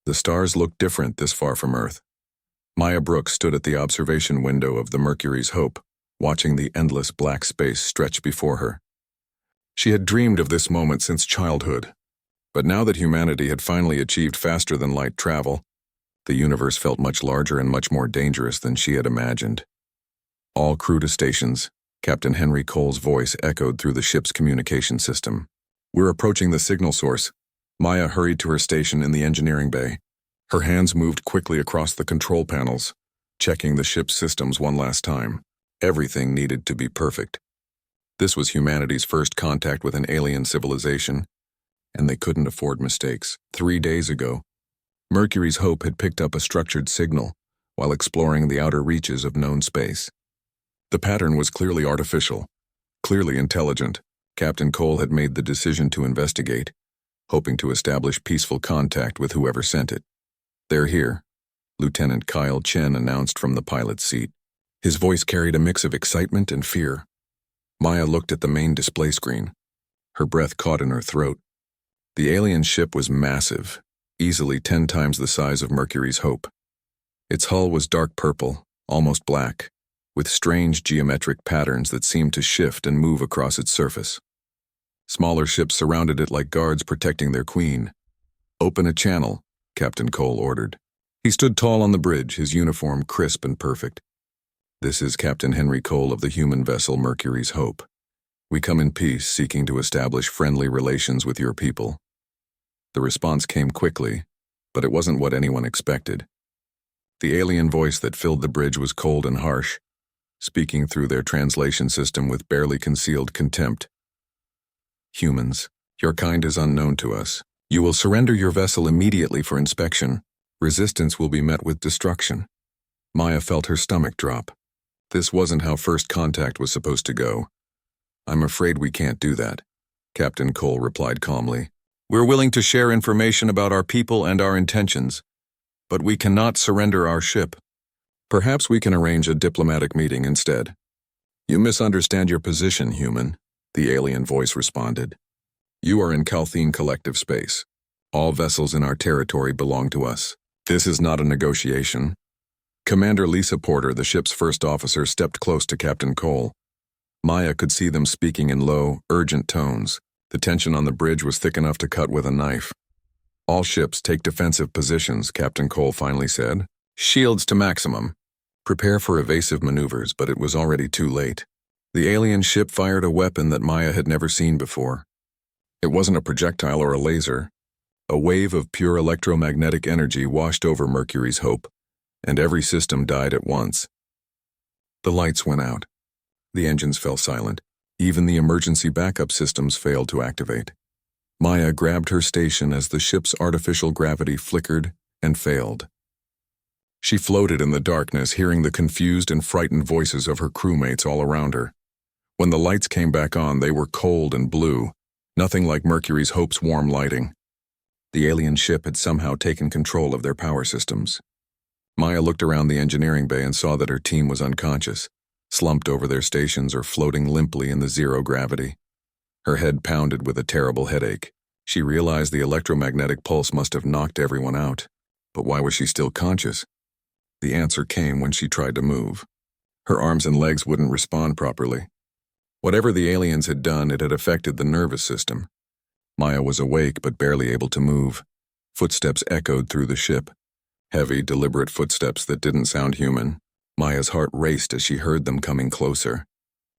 The stars looked different this far from Earth. Maya Brooks stood at the observation window of the Mercury's Hope, watching the endless black space stretch before her. She had dreamed of this moment since childhood, but now that humanity had finally achieved faster-than-light travel, the universe felt much larger and much more dangerous than she had imagined. All crew to stations, Captain Henry Cole's voice echoed through the ship's communication system. We're approaching the signal source. Maya hurried to her station in the engineering bay. Her hands moved quickly across the control panels, checking the ship's systems one last time. Everything needed to be perfect. This was humanity's first contact with an alien civilization, and they couldn't afford mistakes. 3 days ago, Mercury's Hope had picked up a structured signal while exploring the outer reaches of known space. The pattern was clearly artificial, clearly intelligent. Captain Cole had made the decision to investigate, hoping to establish peaceful contact with whoever sent it. "They're here," Lieutenant Kyle Chen announced from the pilot's seat. His voice carried a mix of excitement and fear. Maya looked at the main display screen. Her breath caught in her throat. The alien ship was massive, easily 10 times the size of Mercury's Hope. Its hull was dark purple, almost black, with strange geometric patterns that seemed to shift and move across its surface. Smaller ships surrounded it like guards protecting their queen. "Open a channel," Captain Cole ordered. He stood tall on the bridge, his uniform crisp and perfect. "This is Captain Henry Cole of the human vessel Mercury's Hope. We come in peace, seeking to establish friendly relations with your people." The response came quickly, but it wasn't what anyone expected. The alien voice that filled the bridge was cold and harsh, speaking through their translation system with barely concealed contempt. "Humans, your kind is unknown to us. You will surrender your vessel immediately for inspection. Resistance will be met with destruction." Maya felt her stomach drop. This wasn't how first contact was supposed to go. "I'm afraid we can't do that," Captain Cole replied calmly. "We're willing to share information about our people and our intentions, but we cannot surrender our ship. Perhaps we can arrange a diplomatic meeting instead." "You misunderstand your position, human," the alien voice responded. "You are in Calthine collective space. All vessels in our territory belong to us. This is not a negotiation." Commander Lisa Porter, the ship's first officer, stepped close to Captain Cole. Maya could see them speaking in low, urgent tones. The tension on the bridge was thick enough to cut with a knife. "All ships take defensive positions," Captain Cole finally said. "Shields to maximum. Prepare for evasive maneuvers," but it was already too late. The alien ship fired a weapon that Maya had never seen before. It wasn't a projectile or a laser. A wave of pure electromagnetic energy washed over Mercury's Hope, and every system died at once. The lights went out. The engines fell silent. Even the emergency backup systems failed to activate. Maya grabbed her station as the ship's artificial gravity flickered and failed. She floated in the darkness, hearing the confused and frightened voices of her crewmates all around her. When the lights came back on, they were cold and blue, nothing like Mercury's Hope's warm lighting. The alien ship had somehow taken control of their power systems. Maya looked around the engineering bay and saw that her team was unconscious, slumped over their stations or floating limply in the zero gravity. Her head pounded with a terrible headache. She realized the electromagnetic pulse must have knocked everyone out. But why was she still conscious? The answer came when she tried to move. Her arms and legs wouldn't respond properly. Whatever the aliens had done, it had affected the nervous system. Maya was awake but barely able to move. Footsteps echoed through the ship. Heavy, deliberate footsteps that didn't sound human. Maya's heart raced as she heard them coming closer.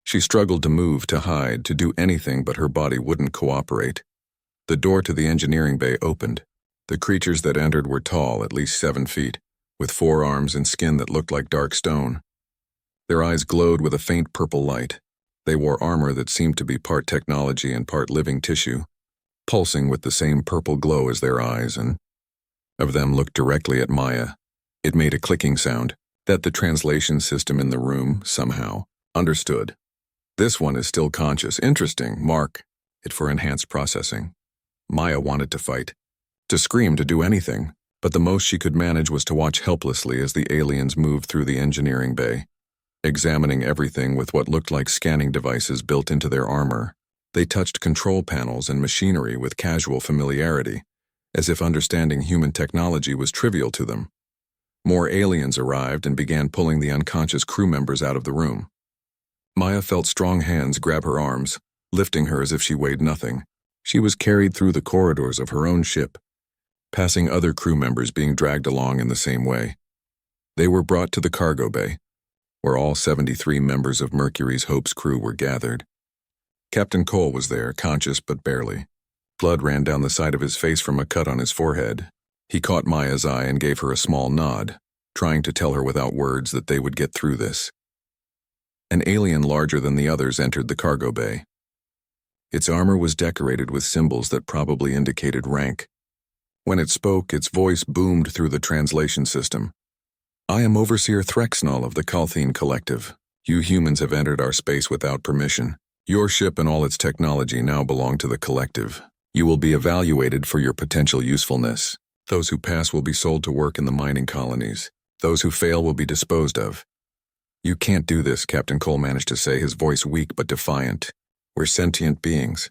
She struggled to move, to hide, to do anything, but her body wouldn't cooperate. The door to the engineering bay opened. The creatures that entered were tall, at least 7 feet, with 4 arms and skin that looked like dark stone. Their eyes glowed with a faint purple light. They wore armor that seemed to be part technology and part living tissue, pulsing with the same purple glow as their eyes, and of them looked directly at Maya. It made a clicking sound that the translation system in the room, somehow, understood. "This one is still conscious. Interesting. Mark it for enhanced processing." Maya wanted to fight, to scream, to do anything, but the most she could manage was to watch helplessly as the aliens moved through the engineering bay, examining everything with what looked like scanning devices built into their armor. They touched control panels and machinery with casual familiarity, as if understanding human technology was trivial to them. More aliens arrived and began pulling the unconscious crew members out of the room. Maya felt strong hands grab her arms, lifting her as if she weighed nothing. She was carried through the corridors of her own ship, passing other crew members being dragged along in the same way. They were brought to the cargo bay, where all 73 members of Mercury's Hope's crew were gathered. Captain Cole was there, conscious but barely. Blood ran down the side of his face from a cut on his forehead. He caught Maya's eye and gave her a small nod, trying to tell her without words that they would get through this. An alien larger than the others entered the cargo bay. Its armor was decorated with symbols that probably indicated rank. When it spoke, its voice boomed through the translation system. "I am Overseer Threxnall of the Calthine Collective. You humans have entered our space without permission. Your ship and all its technology now belong to the Collective. You will be evaluated for your potential usefulness. Those who pass will be sold to work in the mining colonies. Those who fail will be disposed of." "You can't do this," Captain Cole managed to say, his voice weak but defiant. "We're sentient beings."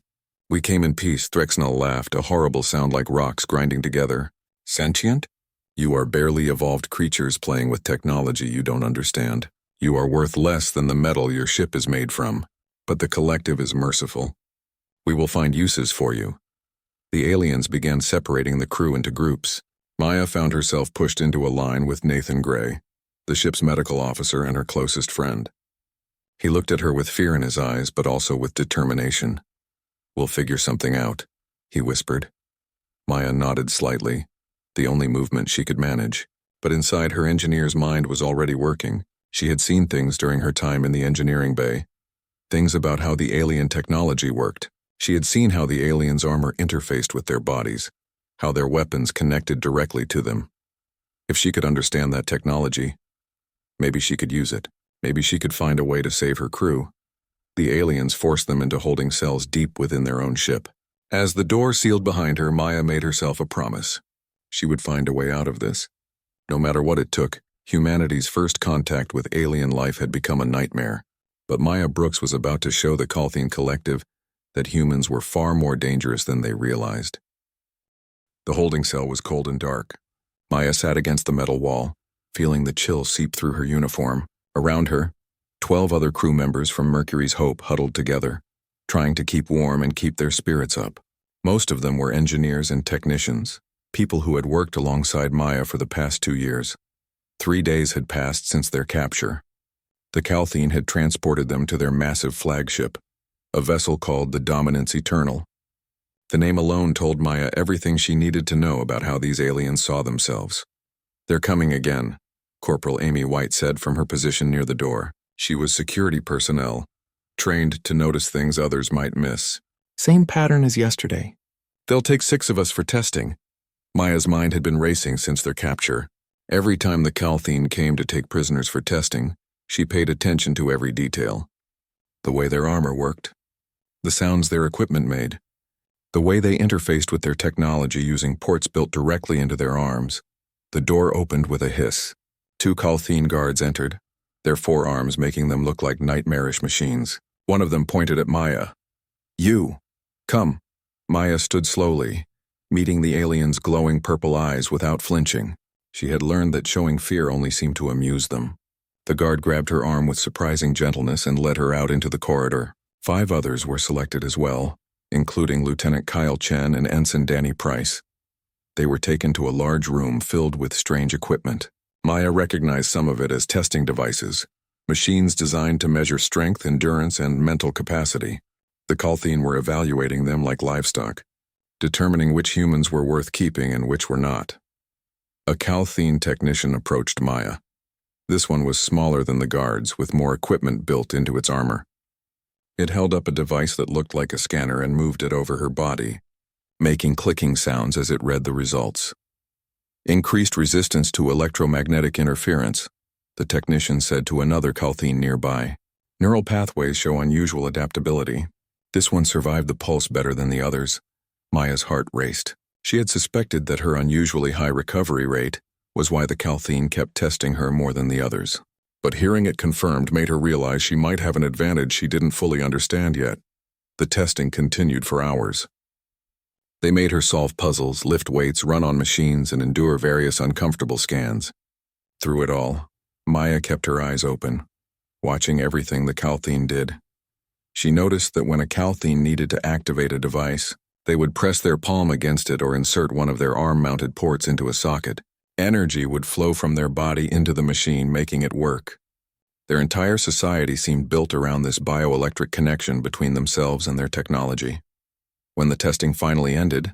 "We came in peace," Threxnall laughed, a horrible sound like rocks grinding together. "Sentient? You are barely evolved creatures playing with technology you don't understand. You are worth less than the metal your ship is made from. But the Collective is merciful. We will find uses for you." The aliens began separating the crew into groups. Maya found herself pushed into a line with Nathan Gray, the ship's medical officer and her closest friend. He looked at her with fear in his eyes, but also with determination. "We'll figure something out," he whispered. Maya nodded slightly, the only movement she could manage, but inside her engineer's mind was already working. She had seen things during her time in the engineering bay. Things about how the alien technology worked. She had seen how the aliens' armor interfaced with their bodies, how their weapons connected directly to them. If she could understand that technology, maybe she could use it. Maybe she could find a way to save her crew. The aliens forced them into holding cells deep within their own ship. As the door sealed behind her, Maya made herself a promise. She would find a way out of this. No matter what it took, humanity's first contact with alien life had become a nightmare. But Maya Brooks was about to show the Calthine Collective that humans were far more dangerous than they realized. The holding cell was cold and dark. Maya sat against the metal wall, feeling the chill seep through her uniform. Around her, 12 other crew members from Mercury's Hope huddled together, trying to keep warm and keep their spirits up. Most of them were engineers and technicians, people who had worked alongside Maya for the past 2 years. 3 days had passed since their capture. The Calthine had transported them to their massive flagship, a vessel called the Dominance Eternal. The name alone told Maya everything she needed to know about how these aliens saw themselves. "They're coming again," Corporal Amy White said from her position near the door. She was security personnel, trained to notice things others might miss. "Same pattern as yesterday." "They'll take 6 of us for testing." Maya's mind had been racing since their capture. Every time the Calthine came to take prisoners for testing, she paid attention to every detail. The way their armor worked, the sounds their equipment made, the way they interfaced with their technology using ports built directly into their arms. The door opened with a hiss. 2 Calthine guards entered, their forearms making them look like nightmarish machines. One of them pointed at Maya. "You, come." Maya stood slowly, meeting the alien's glowing purple eyes without flinching. She had learned that showing fear only seemed to amuse them. The guard grabbed her arm with surprising gentleness and led her out into the corridor. 5 others were selected as well, including Lieutenant Kyle Chen and Ensign Danny Price. They were taken to a large room filled with strange equipment. Maya recognized some of it as testing devices, machines designed to measure strength, endurance, and mental capacity. The Calthine were evaluating them like livestock, determining which humans were worth keeping and which were not. A Calthine technician approached Maya. This one was smaller than the guards, with more equipment built into its armor. It held up a device that looked like a scanner and moved it over her body, making clicking sounds as it read the results. "Increased resistance to electromagnetic interference," the technician said to another Calthine nearby. "Neural pathways show unusual adaptability. This one survived the pulse better than the others." Maya's heart raced. She had suspected that her unusually high recovery rate was why the Calthine kept testing her more than the others. But hearing it confirmed made her realize she might have an advantage she didn't fully understand yet. The testing continued for hours. They made her solve puzzles, lift weights, run on machines, and endure various uncomfortable scans. Through it all, Maya kept her eyes open, watching everything the Calthene did. She noticed that when a Calthene needed to activate a device, they would press their palm against it or insert one of their arm-mounted ports into a socket. Energy would flow from their body into the machine, making it work. Their entire society seemed built around this bioelectric connection between themselves and their technology. When the testing finally ended,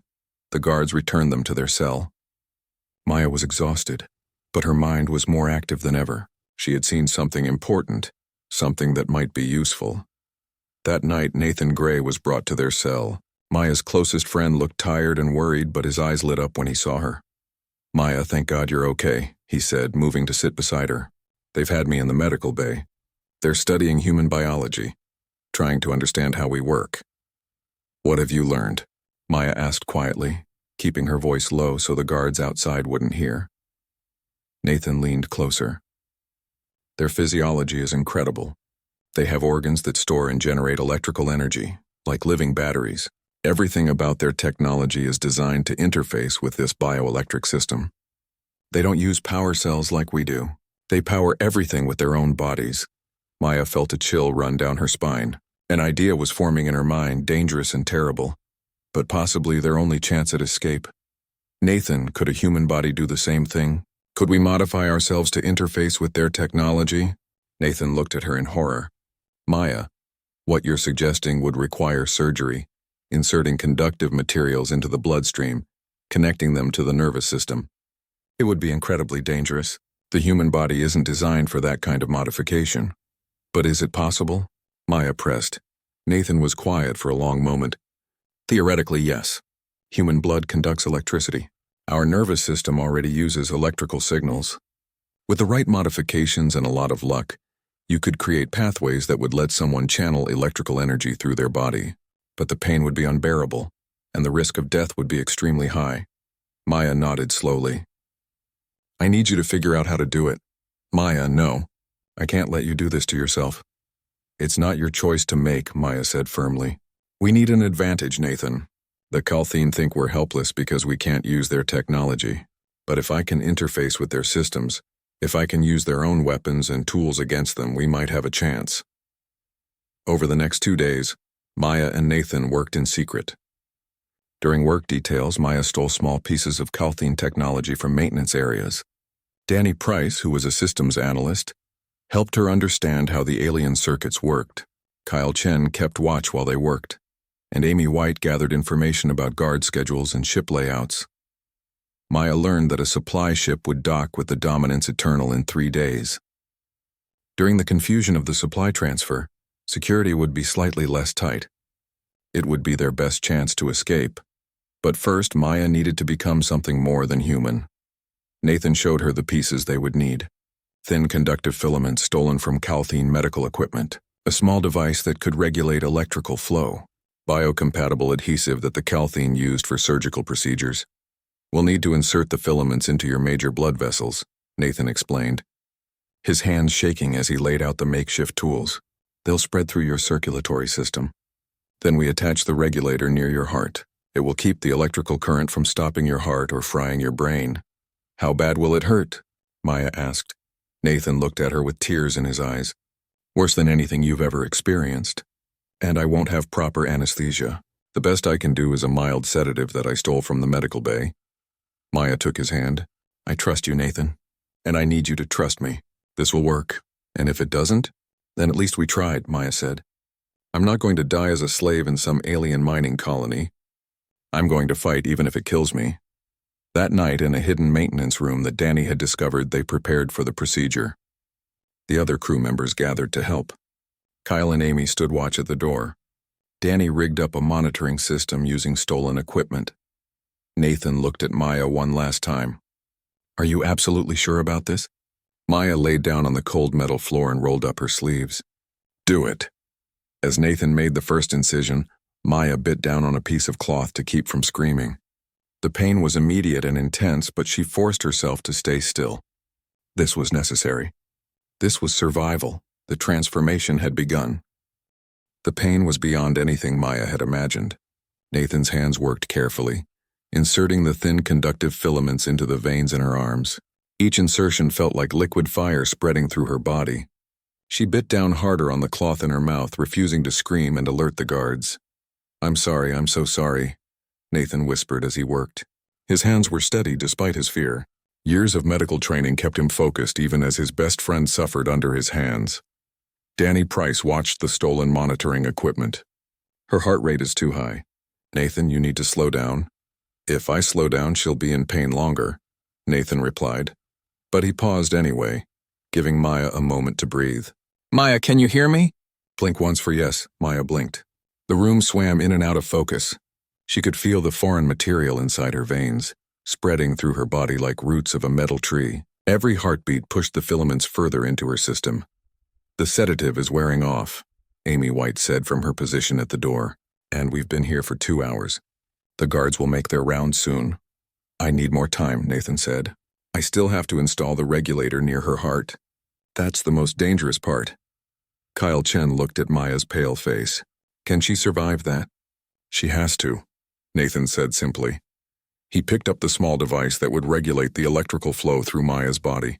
the guards returned them to their cell. Maya was exhausted, but her mind was more active than ever. She had seen something important, something that might be useful. That night, Nathan Gray was brought to their cell. Maya's closest friend looked tired and worried, but his eyes lit up when he saw her. "Maya, thank God you're okay," he said, moving to sit beside her. "They've had me in the medical bay. They're studying human biology, trying to understand how we work." "What have you learned?" Maya asked quietly, keeping her voice low so the guards outside wouldn't hear. Nathan leaned closer. "Their physiology is incredible. They have organs that store and generate electrical energy, like living batteries. Everything about their technology is designed to interface with this bioelectric system. They don't use power cells like we do. They power everything with their own bodies." Maya felt a chill run down her spine. An idea was forming in her mind, dangerous and terrible, but possibly their only chance at escape. "Nathan, could a human body do the same thing? Could we modify ourselves to interface with their technology?" Nathan looked at her in horror. "Maya, what you're suggesting would require surgery, inserting conductive materials into the bloodstream, connecting them to the nervous system. It would be incredibly dangerous. The human body isn't designed for that kind of modification. But is it possible?" Maya pressed. Nathan was quiet for a long moment. "Theoretically, yes. Human blood conducts electricity. Our nervous system already uses electrical signals. With the right modifications and a lot of luck, you could create pathways that would let someone channel electrical energy through their body. But the pain would be unbearable, and the risk of death would be extremely high." Maya nodded slowly. "I need you to figure out how to do it." "Maya, no. I can't let you do this to yourself." "It's not your choice to make," Maya said firmly. "We need an advantage, Nathan. The Calthene think we're helpless because we can't use their technology. But if I can interface with their systems, if I can use their own weapons and tools against them, we might have a chance." Over the next 2 days, Maya and Nathan worked in secret. During work details, Maya stole small pieces of Calthene technology from maintenance areas. Danny Price, who was a systems analyst, helped her understand how the alien circuits worked. Kyle Chen kept watch while they worked, and Amy White gathered information about guard schedules and ship layouts. Maya learned that a supply ship would dock with the Dominance Eternal in 3 days. During the confusion of the supply transfer, security would be slightly less tight. It would be their best chance to escape. But first, Maya needed to become something more than human. Nathan showed her the pieces they would need. Thin conductive filaments stolen from Calthene medical equipment, a small device that could regulate electrical flow, biocompatible adhesive that the Calthene used for surgical procedures. "We'll need to insert the filaments into your major blood vessels," Nathan explained, his hands shaking as he laid out the makeshift tools. "They'll spread through your circulatory system. Then we attach the regulator near your heart. It will keep the electrical current from stopping your heart or frying your brain." "How bad will it hurt?" Maya asked. Nathan looked at her with tears in his eyes. "Worse than anything you've ever experienced. And I won't have proper anesthesia. The best I can do is a mild sedative that I stole from the medical bay." Maya took his hand. "I trust you, Nathan. And I need you to trust me. This will work. And if it doesn't, then at least we tried," Maya said. "I'm not going to die as a slave in some alien mining colony. I'm going to fight even if it kills me." That night, in a hidden maintenance room that Danny had discovered, they prepared for the procedure. The other crew members gathered to help. Kyle and Amy stood watch at the door. Danny rigged up a monitoring system using stolen equipment. Nathan looked at Maya one last time. "Are you absolutely sure about this?" Maya laid down on the cold metal floor and rolled up her sleeves. "Do it." As Nathan made the first incision, Maya bit down on a piece of cloth to keep from screaming. The pain was immediate and intense, but she forced herself to stay still. This was necessary. This was survival. The transformation had begun. The pain was beyond anything Maya had imagined. Nathan's hands worked carefully, inserting the thin conductive filaments into the veins in her arms. Each insertion felt like liquid fire spreading through her body. She bit down harder on the cloth in her mouth, refusing to scream and alert the guards. "I'm sorry, I'm so sorry," Nathan whispered as he worked. His hands were steady despite his fear. Years of medical training kept him focused even as his best friend suffered under his hands. Danny Price watched the stolen monitoring equipment. "Her heart rate is too high. Nathan, you need to slow down." "If I slow down, she'll be in pain longer," Nathan replied. But he paused anyway, giving Maya a moment to breathe. "Maya, can you hear me?" "Blink once for yes," Maya blinked. The room swam in and out of focus. She could feel the foreign material inside her veins, spreading through her body like roots of a metal tree. Every heartbeat pushed the filaments further into her system. "The sedative is wearing off," Amy White said from her position at the door. "And we've been here for 2 hours. The guards will make their round soon." "I need more time," Nathan said. "I still have to install the regulator near her heart. That's the most dangerous part." Kyle Chen looked at Maya's pale face. "Can she survive that?" "She has to," Nathan said simply. He picked up the small device that would regulate the electrical flow through Maya's body.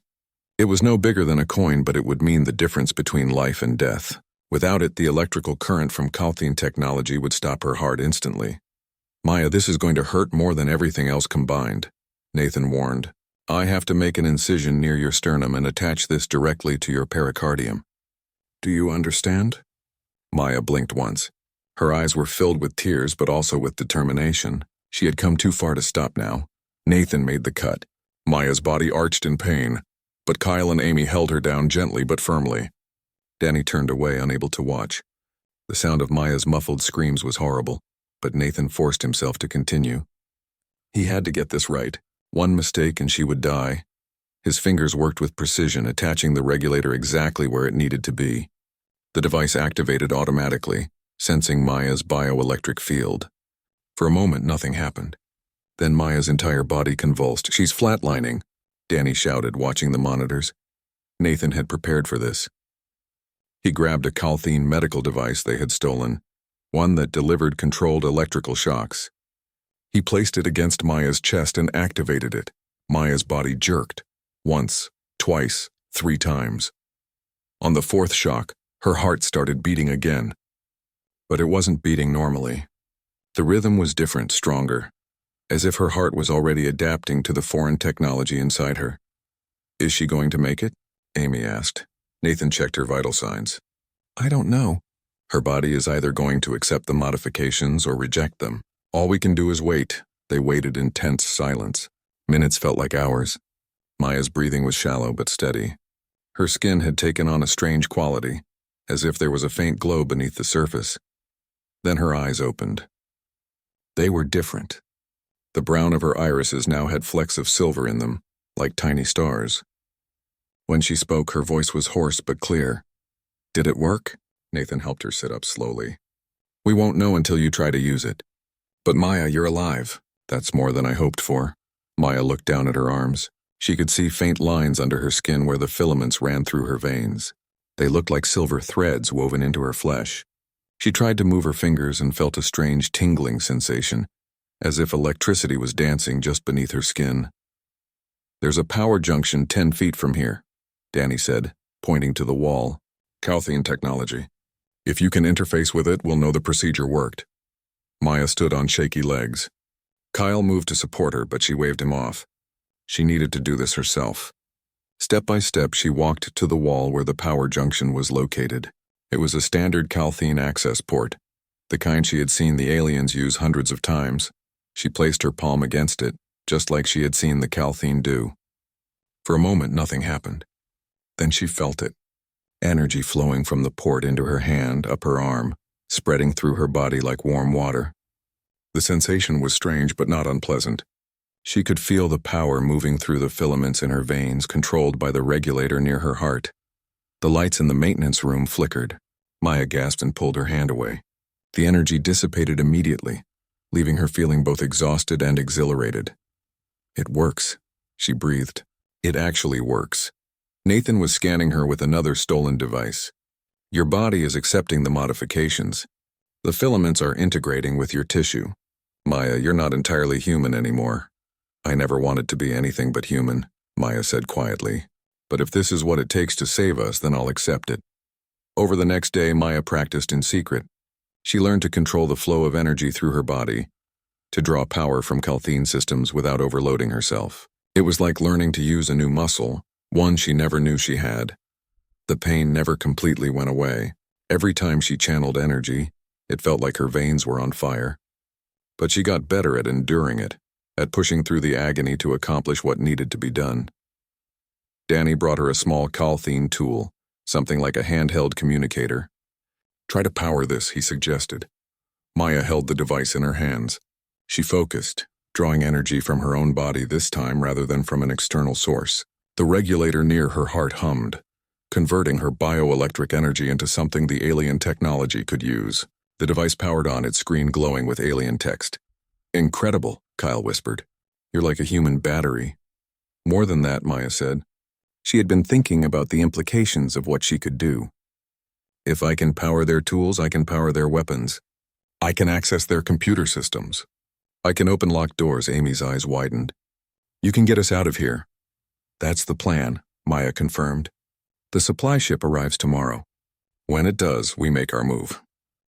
It was no bigger than a coin, but it would mean the difference between life and death. Without it, the electrical current from Calthine technology would stop her heart instantly. "Maya, this is going to hurt more than everything else combined," Nathan warned. "I have to make an incision near your sternum and attach this directly to your pericardium. Do you understand?" Maya blinked once. Her eyes were filled with tears, but also with determination. She had come too far to stop now. Nathan made the cut. Maya's body arched in pain, but Kyle and Amy held her down gently but firmly. Danny turned away, unable to watch. The sound of Maya's muffled screams was horrible, but Nathan forced himself to continue. He had to get this right. One mistake and she would die. His fingers worked with precision, attaching the regulator exactly where it needed to be. The device activated automatically, sensing Maya's bioelectric field. For a moment, nothing happened. Then Maya's entire body convulsed. "She's flatlining," Danny shouted, watching the monitors. Nathan had prepared for this. He grabbed a Calthine medical device they had stolen, one that delivered controlled electrical shocks. He placed it against Maya's chest and activated it. Maya's body jerked. Once, twice, 3 times. On the 4th shock, her heart started beating again. But it wasn't beating normally. The rhythm was different, stronger, as if her heart was already adapting to the foreign technology inside her. "Is she going to make it?" Amy asked. Nathan checked her vital signs. "I don't know. Her body is either going to accept the modifications or reject them. All we can do is wait." They waited in tense silence. Minutes felt like hours. Maya's breathing was shallow but steady. Her skin had taken on a strange quality, as if there was a faint glow beneath the surface. Then her eyes opened. They were different. The brown of her irises now had flecks of silver in them, like tiny stars. When she spoke, her voice was hoarse but clear. "Did it work?" Nathan helped her sit up slowly. "We won't know until you try to use it. But Maya, you're alive. That's more than I hoped for." Maya looked down at her arms. She could see faint lines under her skin where the filaments ran through her veins. They looked like silver threads woven into her flesh. She tried to move her fingers and felt a strange tingling sensation, as if electricity was dancing just beneath her skin. "There's a power junction 10 feet from here," Danny said, pointing to the wall. "Calthine technology. If you can interface with it, we'll know the procedure worked." Maya stood on shaky legs. Kyle moved to support her, but she waved him off. She needed to do this herself. Step by step, she walked to the wall where the power junction was located. It was a standard Calthine access port, the kind she had seen the aliens use hundreds of times. She placed her palm against it, just like she had seen the Calthine do. For a moment, nothing happened. Then she felt it. Energy flowing from the port into her hand, up her arm, spreading through her body like warm water. The sensation was strange but not unpleasant. She could feel the power moving through the filaments in her veins, controlled by the regulator near her heart. The lights in the maintenance room flickered. Maya gasped and pulled her hand away. The energy dissipated immediately, leaving her feeling both exhausted and exhilarated. "It works," she breathed. "It actually works." Nathan was scanning her with another stolen device. "Your body is accepting the modifications. The filaments are integrating with your tissue. Maya, you're not entirely human anymore. I never wanted to be anything but human, Maya said quietly. But if this is what it takes to save us, then I'll accept it. Over the next day, Maya practiced in secret. She learned to control the flow of energy through her body, to draw power from Calthene systems without overloading herself. It was like learning to use a new muscle, one she never knew she had. The pain never completely went away. Every time she channeled energy, it felt like her veins were on fire. But she got better at enduring it, at pushing through the agony to accomplish what needed to be done. Danny brought her a small Calthene tool, something like a handheld communicator. Try to power this, he suggested. Maya held the device in her hands. She focused, drawing energy from her own body this time rather than from an external source. The regulator near her heart hummed, converting her bioelectric energy into something the alien technology could use. The device powered on, its screen glowing with alien text. Incredible, Kyle whispered. You're like a human battery. More than that, Maya said. She had been thinking about the implications of what she could do. If I can power their tools, I can power their weapons. I can access their computer systems. I can open locked doors. Amy's eyes widened. You can get us out of here. That's the plan, Maya confirmed. The supply ship arrives tomorrow. When it does, we make our move.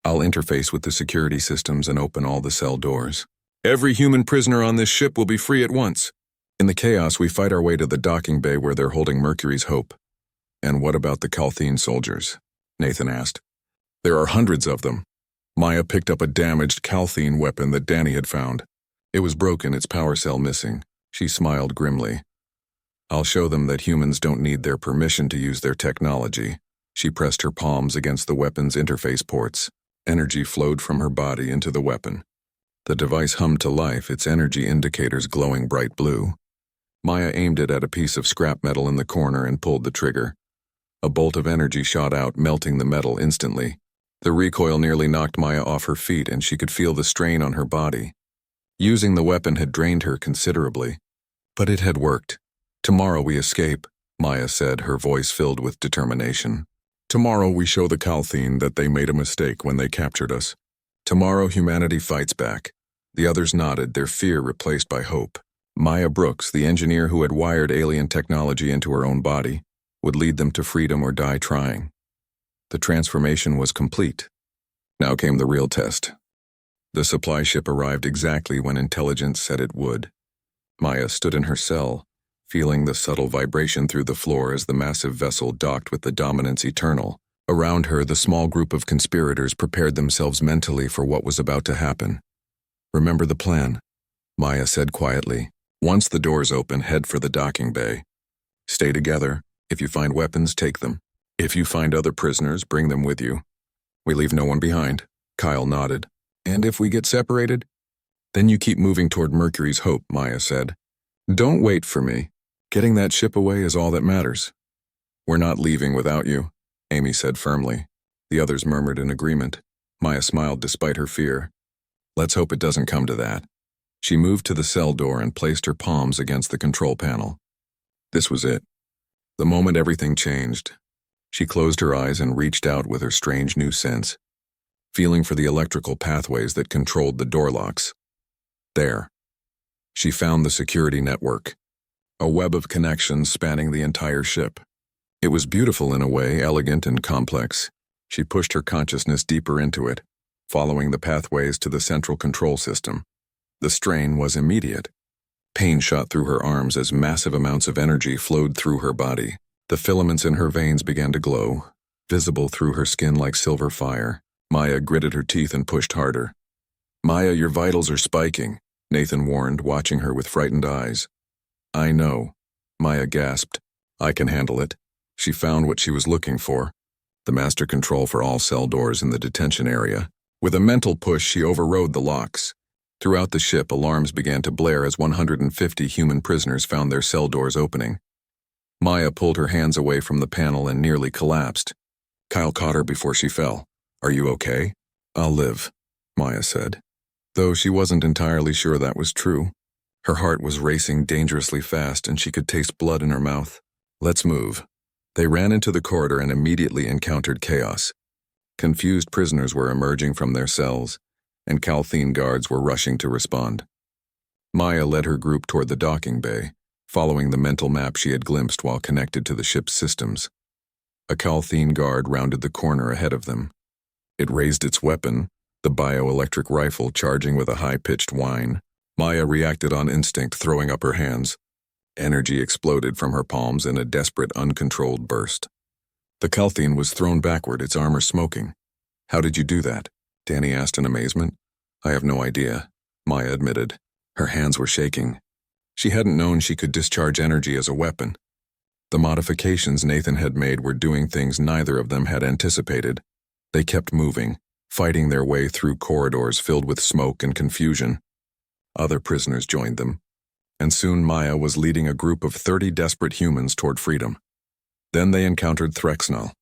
I'll interface with the security systems and open all the cell doors. Every human prisoner on this ship will be free at once. In the chaos, we fight our way to the docking bay where they're holding Mercury's Hope. And what about the Calthene soldiers? Nathan asked. There are hundreds of them. Maya picked up a damaged Calthene weapon that Danny had found. It was broken, its power cell missing. She smiled grimly. I'll show them that humans don't need their permission to use their technology. She pressed her palms against the weapon's interface ports. Energy flowed from her body into the weapon. The device hummed to life, its energy indicators glowing bright blue. Maya aimed it at a piece of scrap metal in the corner and pulled the trigger. A bolt of energy shot out, melting the metal instantly. The recoil nearly knocked Maya off her feet, and she could feel the strain on her body. Using the weapon had drained her considerably. But it had worked. Tomorrow we escape, Maya said, her voice filled with determination. Tomorrow we show the Calthene that they made a mistake when they captured us. Tomorrow humanity fights back. The others nodded, their fear replaced by hope. Maya Brooks, the engineer who had wired alien technology into her own body, would lead them to freedom or die trying. The transformation was complete. Now came the real test. The supply ship arrived exactly when intelligence said it would. Maya stood in her cell, feeling the subtle vibration through the floor as the massive vessel docked with the Dominance Eternal. Around her, the small group of conspirators prepared themselves mentally for what was about to happen. Remember the plan, Maya said quietly. Once the doors open, head for the docking bay. Stay together. If you find weapons, take them. If you find other prisoners, bring them with you. We leave no one behind. Kyle nodded. And if we get separated? Then you keep moving toward Mercury's Hope, Maya said. Don't wait for me. Getting that ship away is all that matters. We're not leaving without you, Amy said firmly. The others murmured in agreement. Maya smiled despite her fear. Let's hope it doesn't come to that. She moved to the cell door and placed her palms against the control panel. This was it. The moment everything changed. She closed her eyes and reached out with her strange new sense, feeling for the electrical pathways that controlled the door locks. There. She found the security network, a web of connections spanning the entire ship. It was beautiful in a way, elegant and complex. She pushed her consciousness deeper into it, following the pathways to the central control system. The strain was immediate. Pain shot through her arms as massive amounts of energy flowed through her body. The filaments in her veins began to glow, visible through her skin like silver fire. Maya gritted her teeth and pushed harder. Maya, your vitals are spiking, Nathan warned, watching her with frightened eyes. I know, Maya gasped. I can handle it. She found what she was looking for, the master control for all cell doors in the detention area. With a mental push, she overrode the locks. Throughout the ship, alarms began to blare as 150 human prisoners found their cell doors opening. Maya pulled her hands away from the panel and nearly collapsed. Kyle caught her before she fell. Are you okay? I'll live, Maya said. Though she wasn't entirely sure that was true. Her heart was racing dangerously fast and she could taste blood in her mouth. Let's move. They ran into the corridor and immediately encountered chaos. Confused prisoners were emerging from their cells. and Calthene guards were rushing to respond. Maya led her group toward the docking bay, following the mental map she had glimpsed while connected to the ship's systems. A Calthene guard rounded the corner ahead of them. It raised its weapon, the bioelectric rifle charging with a high-pitched whine. Maya reacted on instinct, throwing up her hands. Energy exploded from her palms in a desperate, uncontrolled burst. The Calthene was thrown backward, its armor smoking. "How did you do that?" Danny asked in amazement. "I have no idea," Maya admitted. Her hands were shaking. She hadn't known she could discharge energy as a weapon. The modifications Nathan had made were doing things neither of them had anticipated. They kept moving, fighting their way through corridors filled with smoke and confusion. Other prisoners joined them, and soon Maya was leading a group of 30 desperate humans toward freedom. Then they encountered Threxnell.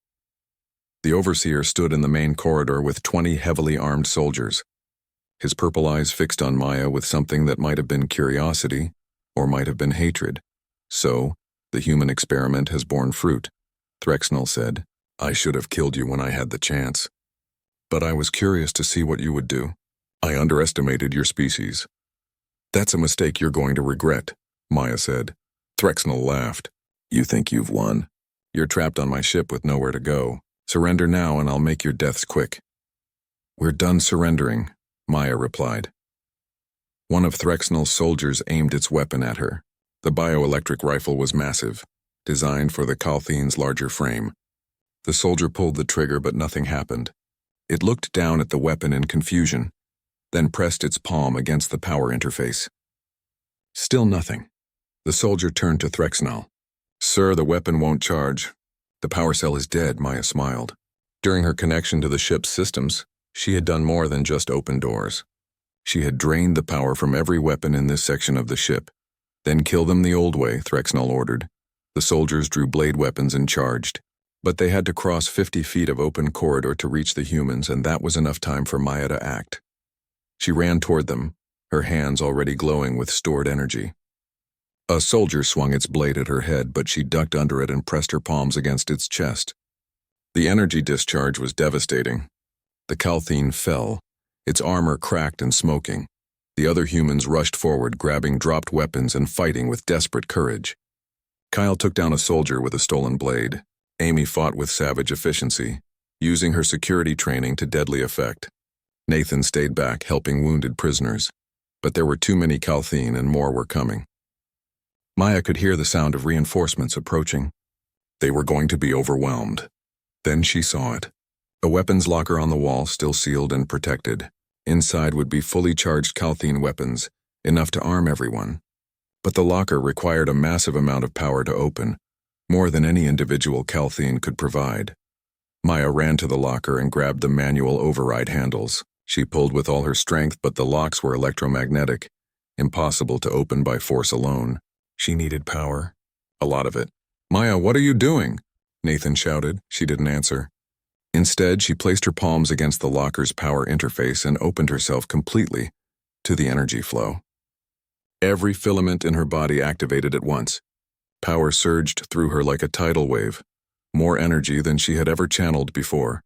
The overseer stood in the main corridor with 20 heavily armed soldiers. His purple eyes fixed on Maya with something that might have been curiosity, or might have been hatred. "So, the human experiment has borne fruit," Threxnell said. "I should have killed you when I had the chance. But I was curious to see what you would do. I underestimated your species." "That's a mistake you're going to regret," Maya said. Threxnell laughed. "You think you've won? You're trapped on my ship with nowhere to go. Surrender now and I'll make your deaths quick." "We're done surrendering," Maya replied. One of Threxnell's soldiers aimed its weapon at her. The bioelectric rifle was massive, designed for the Calthene's larger frame. The soldier pulled the trigger, but nothing happened. It looked down at the weapon in confusion, then pressed its palm against the power interface. Still nothing. The soldier turned to Threxnell. "Sir, the weapon won't charge. The power cell is dead," Maya smiled. During her connection to the ship's systems, she had done more than just open doors. She had drained the power from every weapon in this section of the ship. "Then kill them the old way," Threxnell ordered. The soldiers drew blade weapons and charged. But they had to cross 50 feet of open corridor to reach the humans, and that was enough time for Maya to act. She ran toward them, her hands already glowing with stored energy. A soldier swung its blade at her head, but she ducked under it and pressed her palms against its chest. The energy discharge was devastating. The Calthene fell, its armor cracked and smoking. The other humans rushed forward, grabbing dropped weapons and fighting with desperate courage. Kyle took down a soldier with a stolen blade. Amy fought with savage efficiency, using her security training to deadly effect. Nathan stayed back, helping wounded prisoners. But there were too many Calthene and more were coming. Maya could hear the sound of reinforcements approaching. They were going to be overwhelmed. Then she saw it. A weapons locker on the wall, still sealed and protected. Inside would be fully charged Calthene weapons, enough to arm everyone. But the locker required a massive amount of power to open, more than any individual Calthene could provide. Maya ran to the locker and grabbed the manual override handles. She pulled with all her strength, but the locks were electromagnetic, impossible to open by force alone. She needed power. A lot of it. "Maya, what are you doing?" Nathan shouted. She didn't answer. Instead, she placed her palms against the locker's power interface and opened herself completely to the energy flow. Every filament in her body activated at once. Power surged through her like a tidal wave, more energy than she had ever channeled before.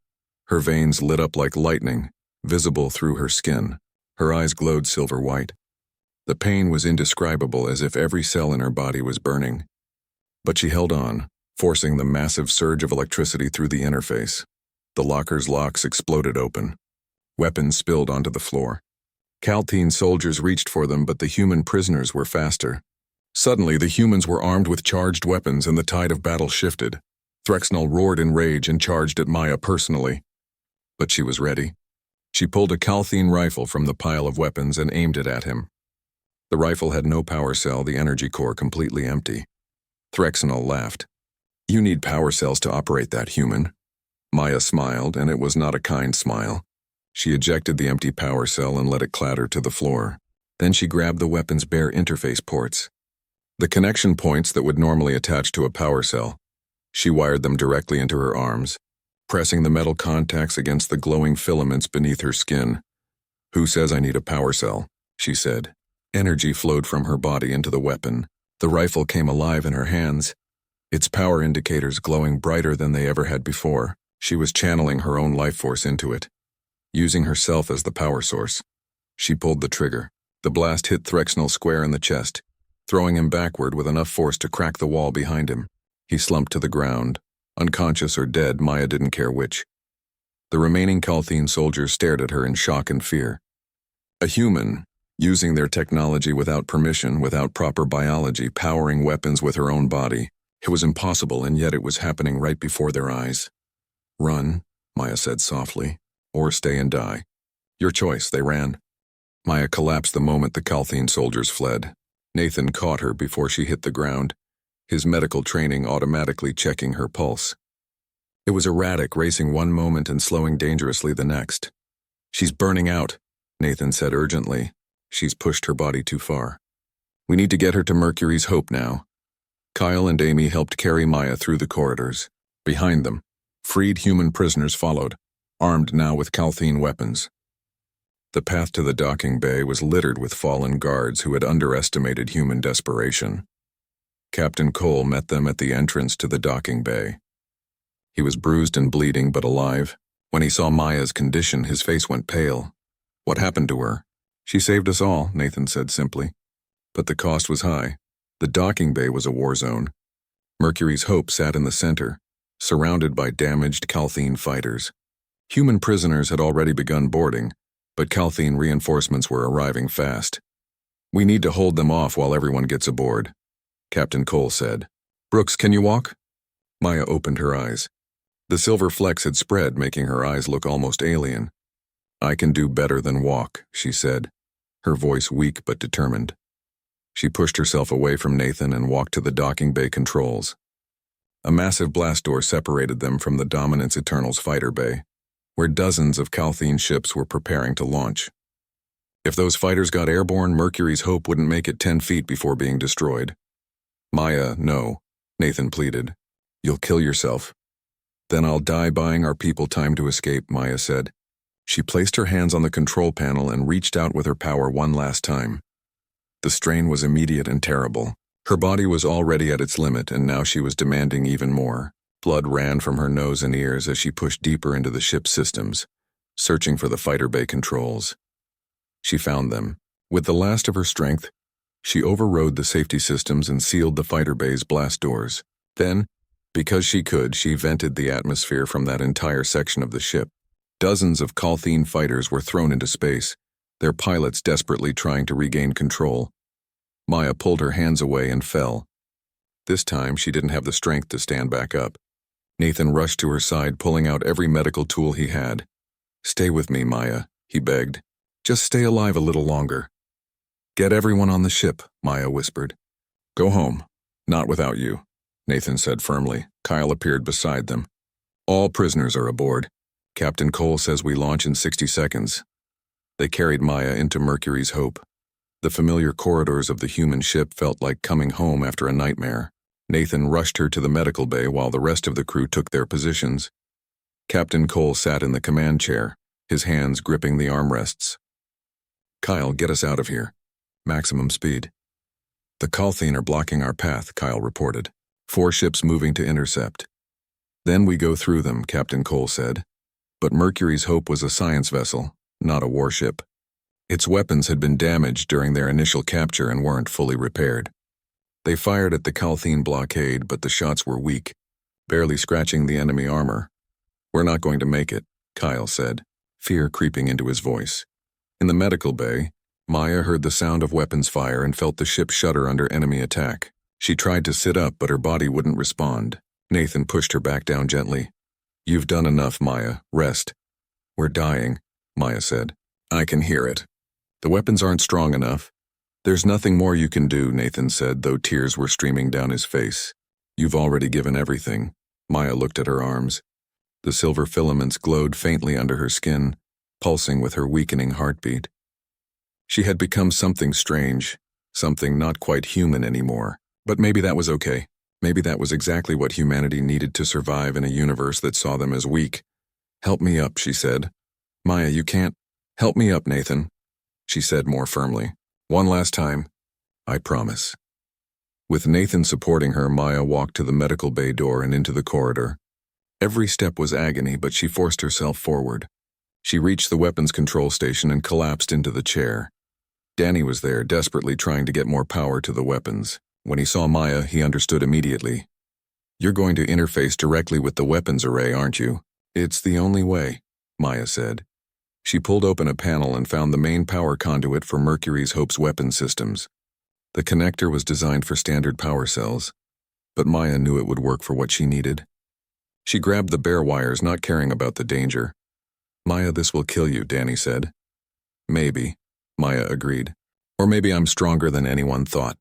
Her veins lit up like lightning, visible through her skin. Her eyes glowed silver white. The pain was indescribable, as if every cell in her body was burning. But she held on, forcing the massive surge of electricity through the interface. The locker's locks exploded open. Weapons spilled onto the floor. Calthene soldiers reached for them, but the human prisoners were faster. Suddenly, the humans were armed with charged weapons and the tide of battle shifted. Threxnell roared in rage and charged at Maya personally. But she was ready. She pulled a Calthene rifle from the pile of weapons and aimed it at him. The rifle had no power cell, the energy core completely empty. Threxnell laughed. "You need power cells to operate that, human." Maya smiled, and it was not a kind smile. She ejected the empty power cell and let it clatter to the floor. Then she grabbed the weapon's bare interface ports, the connection points that would normally attach to a power cell. She wired them directly into her arms, pressing the metal contacts against the glowing filaments beneath her skin. "Who says I need a power cell?" she said. Energy flowed from her body into the weapon. The rifle came alive in her hands, its power indicators glowing brighter than they ever had before. She was channeling her own life force into it. using herself as the power source. She pulled the trigger. The blast hit Threxnel square in the chest, throwing him backward with enough force to crack the wall behind him. He slumped to the ground. Unconscious or dead, Maya didn't care which. The remaining Calthene soldiers stared at her in shock and fear. A human, using their technology without permission, without proper biology, powering weapons with her own body. It was impossible, and yet it was happening right before their eyes. "Run," Maya said softly, "or stay and die. Your choice." They ran. Maya collapsed the moment the Calthene soldiers fled. Nathan caught her before she hit the ground, his medical training automatically checking her pulse. It was erratic, racing one moment and slowing dangerously the next. "She's burning out," Nathan said urgently. "She's pushed her body too far. We need to get her to Mercury's Hope now." Kyle and Amy helped carry Maya through the corridors. Behind them, freed human prisoners followed, armed now with Calthene weapons. The path to the docking bay was littered with fallen guards who had underestimated human desperation. Captain Cole met them at the entrance to the docking bay. He was bruised and bleeding but alive. When he saw Maya's condition, his face went pale. "What happened to her?" "She saved us all," Nathan said simply. "But the cost was high." The docking bay was a war zone. Mercury's Hope sat in the center, surrounded by damaged Calthene fighters. Human prisoners had already begun boarding, but Calthene reinforcements were arriving fast. "We need to hold them off while everyone gets aboard," Captain Cole said. "Brooks, can you walk?" Maya opened her eyes. The silver flecks had spread, making her eyes look almost alien. "I can do better than walk," she said, her voice weak but determined. She pushed herself away from Nathan and walked to the docking bay controls. A massive blast door separated them from the Dominance Eternal's fighter bay, where dozens of Calthene ships were preparing to launch. If those fighters got airborne, Mercury's Hope wouldn't make it 10 feet before being destroyed. "Maya, no," Nathan pleaded. "You'll kill yourself." "Then I'll die buying our people time to escape," Maya said. She placed her hands on the control panel and reached out with her power one last time. The strain was immediate and terrible. Her body was already at its limit, and now she was demanding even more. Blood ran from her nose and ears as she pushed deeper into the ship's systems, searching for the fighter bay controls. She found them. With the last of her strength, she overrode the safety systems and sealed the fighter bay's blast doors. Then, because she could, she vented the atmosphere from that entire section of the ship. Dozens of Calthene fighters were thrown into space, their pilots desperately trying to regain control. Maya pulled her hands away and fell. This time, she didn't have the strength to stand back up. Nathan rushed to her side, pulling out every medical tool he had. "Stay with me, Maya," he begged. "Just stay alive a little longer." "Get everyone on the ship," Maya whispered. "Go home. Not without you," Nathan said firmly. Kyle appeared beside them. "All prisoners are aboard. Captain Cole says we launch in 60 seconds. They carried Maya into Mercury's Hope. The familiar corridors of the human ship felt like coming home after a nightmare. Nathan rushed her to the medical bay while the rest of the crew took their positions. Captain Cole sat in the command chair, his hands gripping the armrests. "Kyle, get us out of here. Maximum speed." "The Calthene are blocking our path," Kyle reported. 4 ships moving to intercept. "Then we go through them," Captain Cole said. But Mercury's Hope was a science vessel, not a warship. Its weapons had been damaged during their initial capture and weren't fully repaired. They fired at the Calthene blockade, but the shots were weak, barely scratching the enemy armor. "We're not going to make it," Kyle said, fear creeping into his voice. In the medical bay, Maya heard the sound of weapons fire and felt the ship shudder under enemy attack. She tried to sit up, but her body wouldn't respond. Nathan pushed her back down gently. "You've done enough, Maya. Rest." "We're dying," Maya said. "I can hear it. The weapons aren't strong enough." "There's nothing more you can do," Nathan said, though tears were streaming down his face. "You've already given everything." Maya looked at her arms. The silver filaments glowed faintly under her skin, pulsing with her weakening heartbeat. She had become something strange, something not quite human anymore. But maybe that was okay. Maybe that was exactly what humanity needed to survive in a universe that saw them as weak. "Help me up," she said. "Maya, you can't." "Help me up, Nathan," she said more firmly. "One last time." "I promise." With Nathan supporting her, Maya walked to the medical bay door and into the corridor. Every step was agony, but she forced herself forward. She reached the weapons control station and collapsed into the chair. Danny was there, desperately trying to get more power to the weapons. When he saw Maya, he understood immediately. "You're going to interface directly with the weapons array, aren't you?" "It's the only way," Maya said. She pulled open a panel and found the main power conduit for Mercury's Hope's weapon systems. The connector was designed for standard power cells, but Maya knew it would work for what she needed. She grabbed the bare wires, not caring about the danger. "Maya, this will kill you," Danny said. "Maybe," Maya agreed. "Or maybe I'm stronger than anyone thought.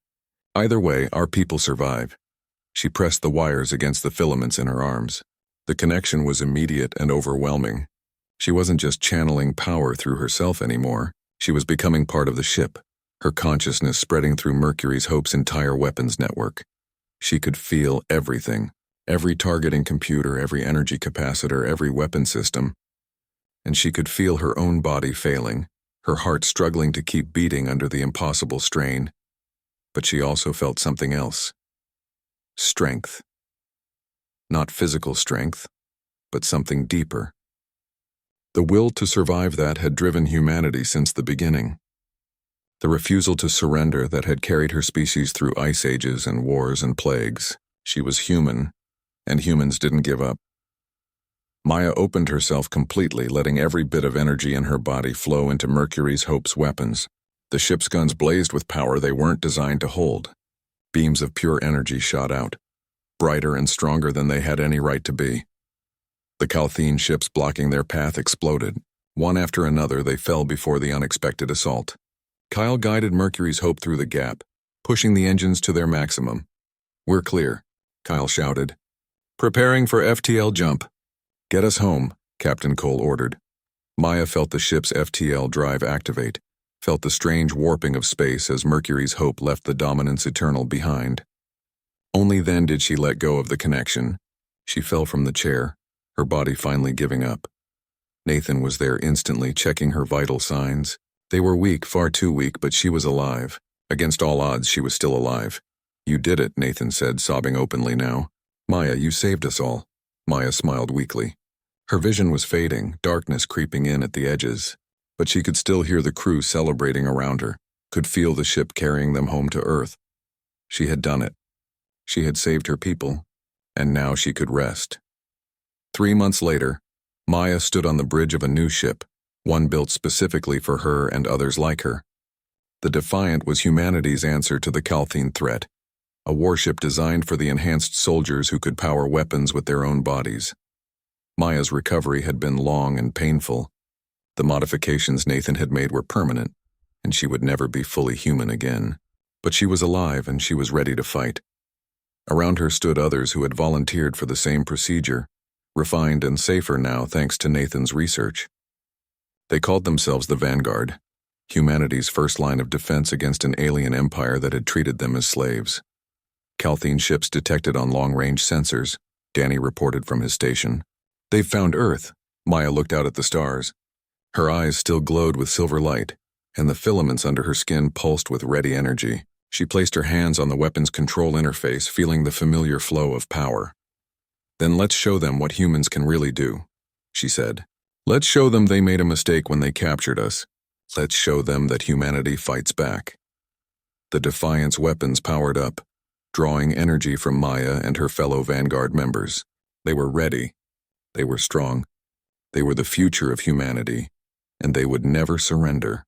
Either way, our people survive." She pressed the wires against the filaments in her arms. The connection was immediate and overwhelming. She wasn't just channeling power through herself anymore. She was becoming part of the ship, her consciousness spreading through Mercury's Hope's entire weapons network. She could feel everything, every targeting computer, every energy capacitor, every weapon system. And she could feel her own body failing, her heart struggling to keep beating under the impossible strain. But she also felt something else. Strength. Not physical strength, but something deeper. The will to survive that had driven humanity since the beginning. The refusal to surrender that had carried her species through ice ages and wars and plagues. She was human, and humans didn't give up. Maya opened herself completely, letting every bit of energy in her body flow into Mercury's Hope's weapons. The ship's guns blazed with power they weren't designed to hold. Beams of pure energy shot out, brighter and stronger than they had any right to be. The Calthene ships blocking their path exploded. One after another, they fell before the unexpected assault. Kyle guided Mercury's Hope through the gap, pushing the engines to their maximum. "We're clear," Kyle shouted. "Preparing for FTL jump." "Get us home," Captain Cole ordered. Maya felt the ship's FTL drive activate, felt the strange warping of space as Mercury's Hope left the Dominance Eternal behind. Only then did she let go of the connection. She fell from the chair, her body finally giving up. Nathan was there instantly, checking her vital signs. They were weak, far too weak, but she was alive. Against all odds, she was still alive. "You did it," Nathan said, sobbing openly now. "Maya, you saved us all." Maya smiled weakly. Her vision was fading, darkness creeping in at the edges, but she could still hear the crew celebrating around her, could feel the ship carrying them home to Earth. She had done it. She had saved her people, and now she could rest. 3 months later, Maya stood on the bridge of a new ship, one built specifically for her and others like her. The Defiant was humanity's answer to the Calthene threat, a warship designed for the enhanced soldiers who could power weapons with their own bodies. Maya's recovery had been long and painful. The modifications Nathan had made were permanent, and she would never be fully human again. But she was alive and she was ready to fight. Around her stood others who had volunteered for the same procedure, refined and safer now thanks to Nathan's research. They called themselves the Vanguard, humanity's first line of defense against an alien empire that had treated them as slaves. Calthene ships detected on long-range sensors, Danny reported from his station. "They've found Earth." Maya looked out at the stars. Her eyes still glowed with silver light, and the filaments under her skin pulsed with ready energy. She placed her hands on the weapon's control interface, feeling the familiar flow of power. "Then let's show them what humans can really do," she said. "Let's show them they made a mistake when they captured us. Let's show them that humanity fights back." The Defiant's weapons powered up, drawing energy from Maya and her fellow Vanguard members. They were ready. They were strong. They were the future of humanity, and they would never surrender.